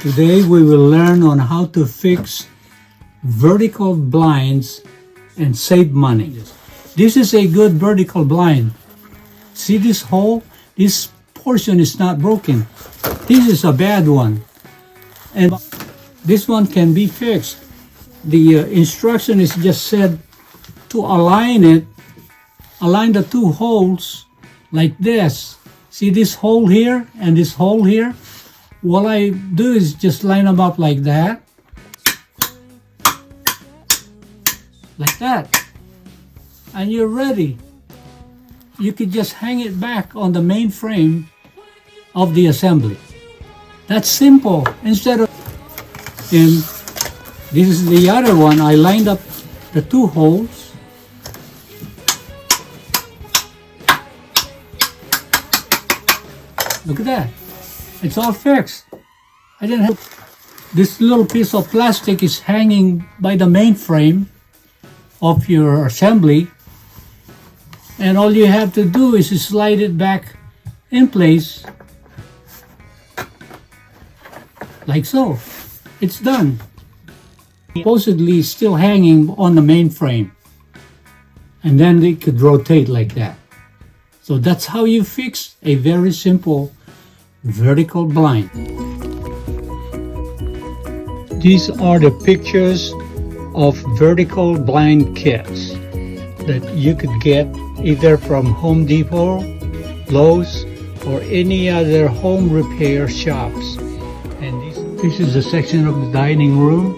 Today we will learn on how to fix vertical blinds and save money. This is a good vertical blind. See this hole? This portion is not broken. This is a bad one. And this one can be fixed. The instruction is just said to align it, align the two holes like this. See this hole here and this hole here? What I do is just line them up like that. Like that. And you're ready. You could just hang it back on the main frame of the assembly. That's simple. Instead of, and this is the other one, I lined up the two holes. Look at that. It's all fixed. I didn't have, this little piece of plastic is hanging by the main frame of your assembly. And all you have to do is slide it back in place. Like so. It's done. Supposedly still hanging on the main frame. And then it could rotate like that. So that's how you fix a very simple vertical blind. These are the pictures of vertical blind kits that you could get either from Home Depot, Lowe's, or any other home repair shops. And this is a section of the dining room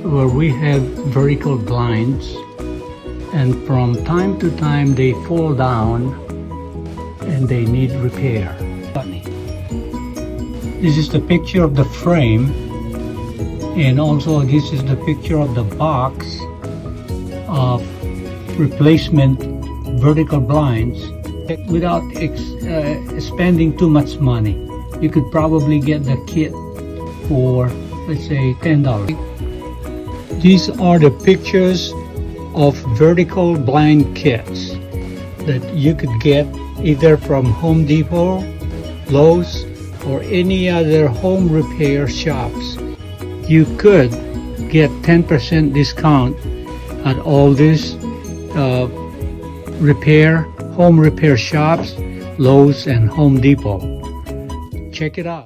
where we have vertical blinds, and from time to time they fall down and they need repair. This is the picture of the frame, and also this is the picture of the box of replacement vertical blinds. Without spending too much money, you could probably get the kit for, let's say, $10. These are the pictures of vertical blind kits that you could get either from Home Depot, Lowe's, or any other home repair shops. You could get 10% discount at all these home repair shops, Lowe's and Home Depot. Check it out.